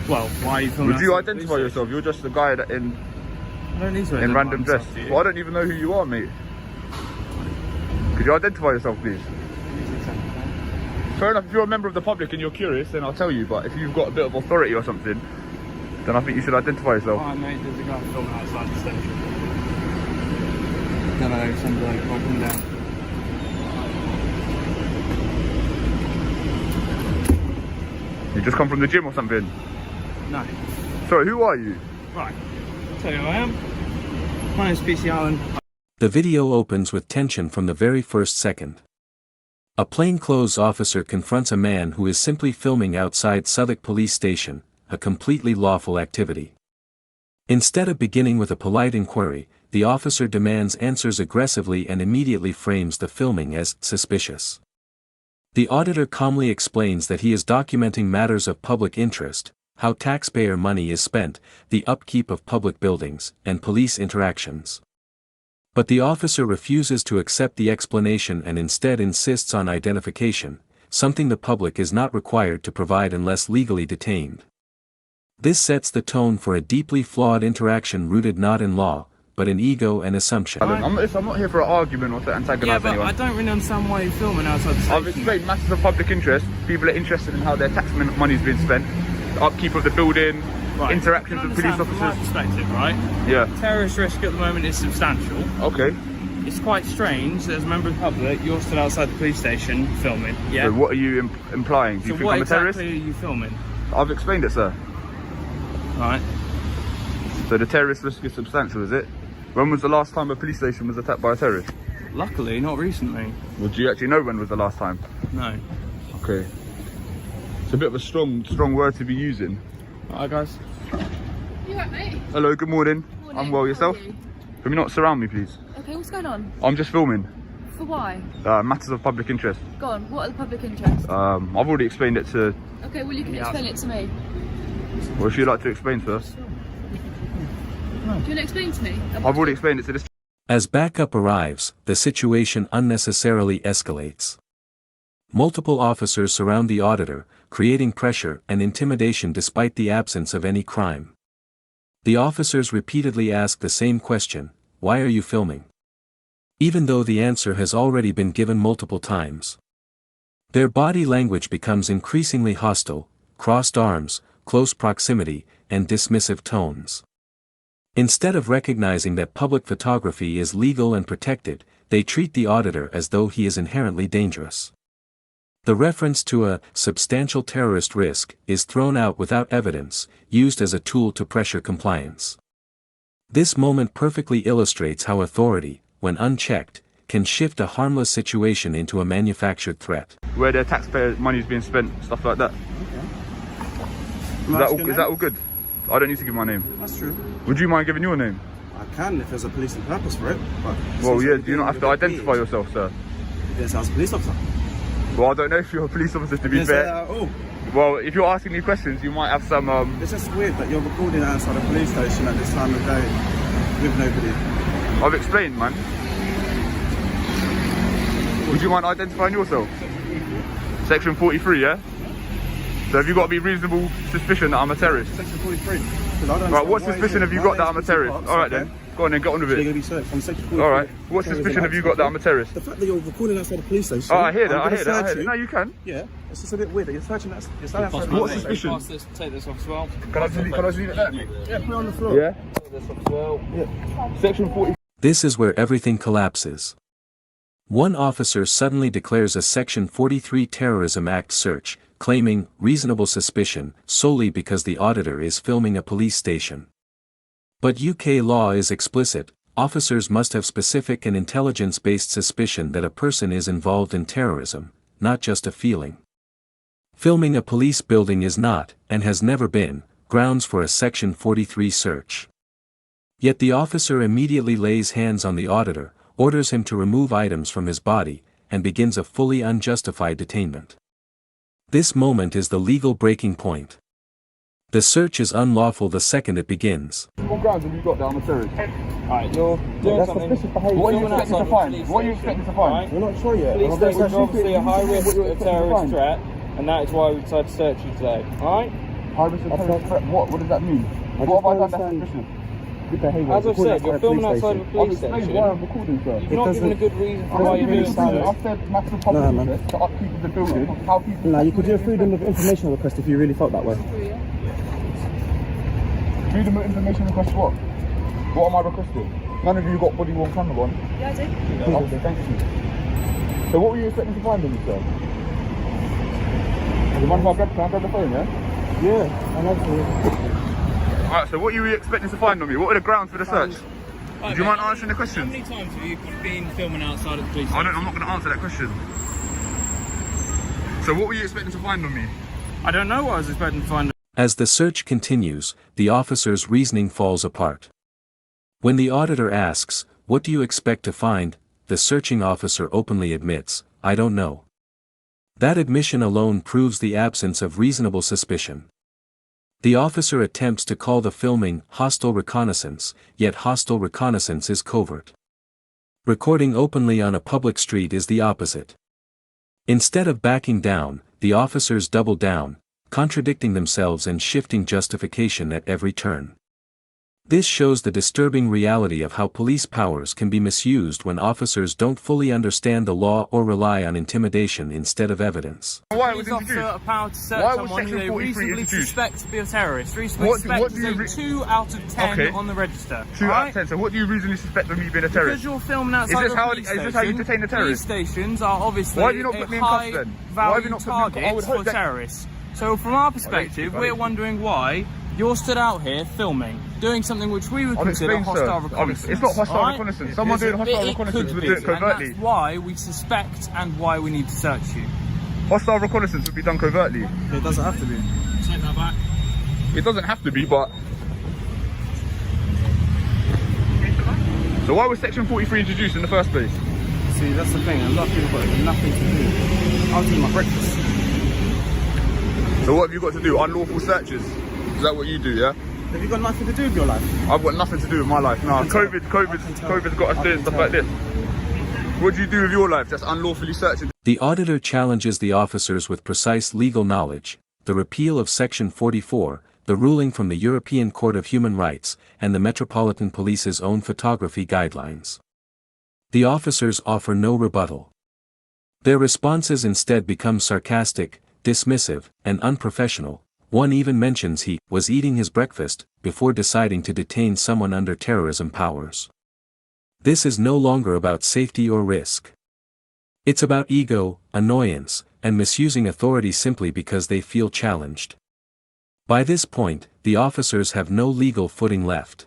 Well, why are you filming? Would you identify yourself? You're just the guy that in random dress. Well, I don't even know who you are, mate. Could you identify yourself, please? Fair enough, if you're a member of the public and you're curious, then I'll tell you, but if you've got a bit of authority or something, then I think you should identify yourself. Alright, mate, there's a guy filming outside the station. No, some bloke, I'll come down. You just come from the gym or something? No. Sorry, who are you? Right, I'll tell you who I am. My name's PC Allen. The video opens with tension from the very first second. A plainclothes officer confronts a man who is simply filming outside Southwark Police Station, a completely lawful activity. Instead of beginning with a polite inquiry, the officer demands answers aggressively and immediately frames the filming as suspicious. The auditor calmly explains that he is documenting matters of public interest, how taxpayer money is spent, the upkeep of public buildings, and police interactions. But the officer refuses to accept the explanation and instead insists on identification, something the public is not required to provide unless legally detained. This sets the tone for a deeply flawed interaction rooted not in law, but in ego and assumption. I'm not here for an argument or to antagonize anyone. I don't really understand why you're filming outside the station. I've explained matters of public interest. People are interested in how their tax money is being spent, the upkeep of the building, interactions with police officers. From my perspective, right? Yeah. Terrorist risk at the moment is substantial. Okay. It's quite strange that as a member of the public, you're stood outside the police station filming. Yeah. So what are you implying? Do you think I'm a terrorist? So what exactly are you filming? I've explained it, sir. Right. So the terrorist risk is substantial, is it? When was the last time a police station was attacked by a terrorist? Luckily, not recently. Well, do you actually know when was the last time? No. Okay. It's a bit of a strong word to be using. Alright, guys. You right, mate? Hello, good morning. Morning. I'm well, yourself? How are you? Can you not surround me, please? Okay, what's going on? I'm just filming. For why? Matters of public interest. Go on, what are the public interests? I've already explained it to... Okay, well you can explain it to me. What would you like to explain to us? Do you want to explain to me? I've already explained it to this... As backup arrives, the situation unnecessarily escalates. Multiple officers surround the auditor, creating pressure and intimidation despite the absence of any crime. The officers repeatedly ask the same question, "Why are you filming?" Even though the answer has already been given multiple times. Their body language becomes increasingly hostile, crossed arms, close proximity, and dismissive tones. Instead of recognizing that public photography is legal and protected, they treat the auditor as though he is inherently dangerous. The reference to a substantial terrorist risk is thrown out without evidence, used as a tool to pressure compliance. This moment perfectly illustrates how authority, when unchecked, can shift a harmless situation into a manufactured threat. Where their taxpayer money is being spent, stuff like that. Okay. Is that all good? I don't need to give my name. That's true. Would you mind giving your name? I can if there's a policing purpose for it. But Well, yeah, do you not have to identify yourself, sir? Yes, I was a police officer. Well, I don't know if you're a police officer, to be Didn't say fair. that at all. Well, if you're asking me questions, you might have some... It's just weird that you're recording outside a police station at this time of day with nobody. I've explained, man. Would you mind identifying yourself? Section 43, yeah? So have you got to be reasonable suspicion that I'm a terrorist? Section 43. Right, what suspicion have you got that I'm a terrorist? Alright then, go on then, get on with You're it. going to be searched on section 43. Alright, what suspicion have you got that I'm a terrorist? The fact that you're recording outside a police station. Oh, I hear that, I'm I hear gonna that. search you. No, you can. Yeah, it's just a bit weird that you're searching that. You're standing outside a What police suspicion? Take this off as well. Can I just leave it there? Yeah, put it on the floor. Yeah? Take this off as well. Yeah. Section 40. This is where everything collapses. One officer suddenly declares a Section 43 Terrorism Act search, claiming reasonable suspicion solely because the auditor is filming a police station. But UK law is explicit: officers must have specific and intelligence-based suspicion that a person is involved in terrorism, not just a feeling. Filming a police building is not, and has never been, grounds for a Section 43 search. Yet the officer immediately lays hands on the auditor, orders him to remove items from his body, and begins a fully unjustified detainment. This moment is the legal breaking point. The search is unlawful the second it begins. What grounds have you got that I'm a terrorist? Alright, you're doing something. What are you expecting to find? What are you expecting to find? We're not sure yet. Police I'm gonna station is search you. obviously a high risk What you're of expecting to terrorist find? threat, and that is why we decided to search you today. Alright? High risk of terrorist threat. What? What does that mean? What have I done that's suspicious? Good behaviour. As I've said, you're filming outside of a police I've explained station. why I'm recording, sir. You've not given a good reason for why you're doing so. I've said massive public interest to upkeep of the building. How people... No, you could do a freedom of information request if you really felt that way. Freedom of information request what? What am I requesting? None of you got body worn camera on. Yeah, I do. Okay, thank you. So what were you expecting to find on yourself? Do you mind if I grab the phone, yeah? Yeah, I love to. Alright, so what were you expecting to find on me? What were the grounds for the search? Do you mind answering the question? How many times have you been filming outside of the police station? I'm not going to answer that question. So what were you expecting to find on me? I don't know what I was expecting to find. As the search continues, the officer's reasoning falls apart. When the auditor asks, "What do you expect to find?" the searching officer openly admits, "I don't know." That admission alone proves the absence of reasonable suspicion. The officer attempts to call the filming hostile reconnaissance, yet hostile reconnaissance is covert. Recording openly on a public street is the opposite. Instead of backing down, the officers double down, contradicting themselves and shifting justification at every turn. This shows the disturbing reality of how police powers can be misused when officers don't fully understand the law or rely on intimidation instead of evidence. Why was Police officer introduced? a power to search Why was someone who Section they 43 reasonably introduced? suspect to be a terrorist. Reasonably What suspect do you is a 2 out of 10 Okay. on the register. 2 out alright? of 10. So what do you reasonably suspect of me being a Because terrorist? you're filming outside this of a how- police is this how you detain a terrorist? Police stations are obviously Why have you not a put me in cuffs high then? Why have you value not put me in cuffs? I target would for hope that- terrorists. So from our perspective, we're wondering why you're stood out here filming, doing something which we would I'll consider explain, sir. hostile reconnaissance. It's not hostile alright? reconnaissance. Someone doing hostile It reconnaissance could would be, do it covertly. and that's why we suspect and why we need to search you. Hostile reconnaissance would be done covertly. It doesn't have to be. Take that back. It doesn't have to be, but... So why was Section 43 introduced in the first place? See, that's the thing. A lot of people got nothing to do. I was doing my breakfast. So what have you got to do? Unlawful searches? Is that what you do, yeah? Have you got nothing to do with your life? I've got nothing to do with my life. No, COVID's got us doing stuff like this. What do you do with your life? Just unlawfully searching? The auditor challenges the officers with precise legal knowledge, the repeal of Section 44, the ruling from the European Court of Human Rights, and the Metropolitan Police's own photography guidelines. The officers offer no rebuttal. Their responses instead become sarcastic, dismissive, and unprofessional. One even mentions he was eating his breakfast before deciding to detain someone under terrorism powers. This is no longer about safety or risk. It's about ego, annoyance, and misusing authority simply because they feel challenged. By this point, the officers have no legal footing left.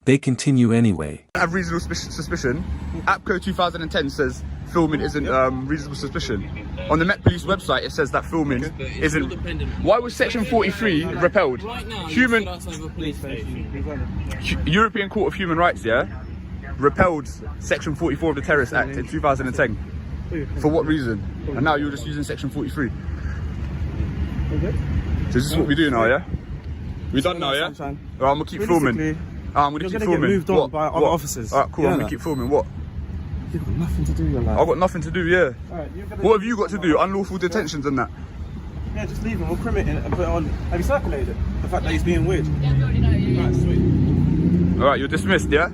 They continue anyway. I have reasonable suspicion. APCO 2010 says filming isn't reasonable suspicion. On the Met Police website it says that filming isn't. Why was Section 43 repelled? Right now, Human you're stood outside of a police station. European Court of Human Rights, yeah, repelled Section 44 of the Terrorist Act in 2010. For what reason? And now you're just using Section 43. So this is what we do now, yeah? We done now, yeah? Alright, I'm gonna keep filming. I'm gonna keep filming. Get moved on by other officers. Alright, cool. I'm gonna keep filming. What? You've got nothing to do with your life. I've got nothing to do, yeah. Alright, What have you got to do? Unlawful detentions and that. Yeah, just leave him. We'll crim it in and put it on. Have you circulated it? The fact that he's being weird. Yeah, we already know you. Right, sweet. Alright, you're dismissed, yeah?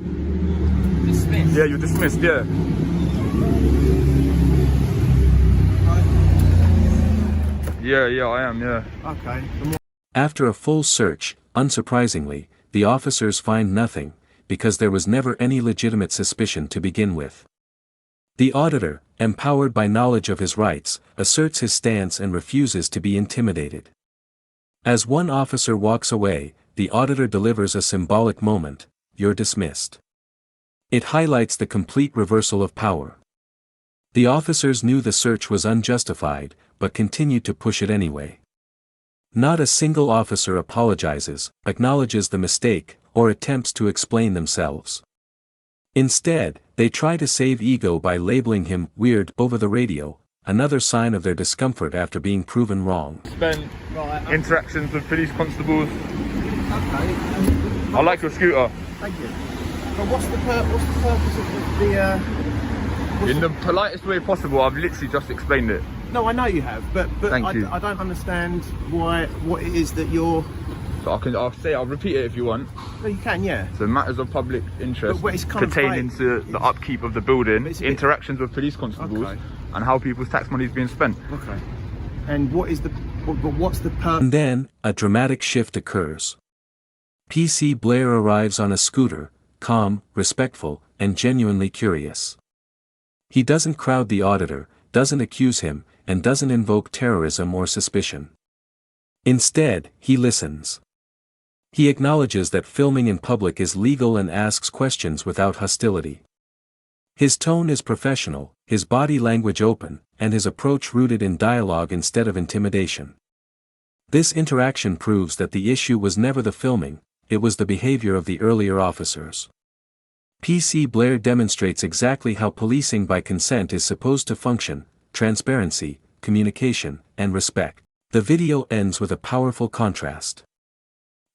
Dismissed. Yeah, you're dismissed, yeah. Yeah, I am, yeah. Okay. After a full search, unsurprisingly, the officers find nothing, because there was never any legitimate suspicion to begin with. The auditor, empowered by knowledge of his rights, asserts his stance and refuses to be intimidated. As one officer walks away, the auditor delivers a symbolic moment: "You're dismissed." It highlights the complete reversal of power. The officers knew the search was unjustified, but continued to push it anyway. Not a single officer apologizes, acknowledges the mistake, or attempts to explain themselves. Instead, they try to save ego by labeling him weird over the radio, another sign of their discomfort after being proven wrong. Spent interactions with police constables. I like your scooter. Thank you. But what's the purpose of the In the politest way possible, I've literally just explained it. No, I know you have, but Thank you. I don't understand what it is that you're. So I'll repeat it if you want. No, you can, yeah. So matters of public interest But it's kind of pertaining vague. to the upkeep of the building, It's a bit- interactions with police constables, Okay. and how people's tax money is being spent. Okay. And what's the purpose? And then, a dramatic shift occurs. PC Blair arrives on a scooter, calm, respectful, and genuinely curious. He doesn't crowd the auditor, doesn't accuse him, and doesn't invoke terrorism or suspicion. Instead, he listens. He acknowledges that filming in public is legal and asks questions without hostility. His tone is professional, his body language open, and his approach rooted in dialogue instead of intimidation. This interaction proves that the issue was never the filming, it was the behavior of the earlier officers. PC Blair demonstrates exactly how policing by consent is supposed to function: transparency, communication, and respect. The video ends with a powerful contrast.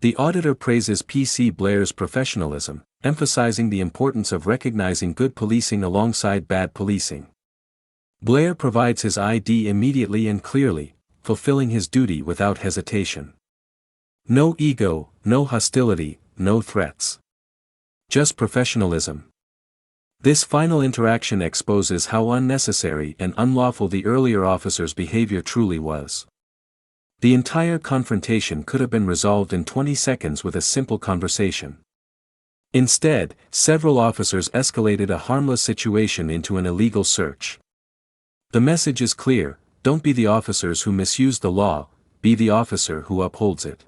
The auditor praises PC Blair's professionalism, emphasizing the importance of recognizing good policing alongside bad policing. Blair provides his ID immediately and clearly, fulfilling his duty without hesitation. No ego, no hostility, no threats. Just professionalism. This final interaction exposes how unnecessary and unlawful the earlier officer's behavior truly was. The entire confrontation could have been resolved in 20 seconds with a simple conversation. Instead, several officers escalated a harmless situation into an illegal search. The message is clear: don't be the officers who misuse the law, be the officer who upholds it.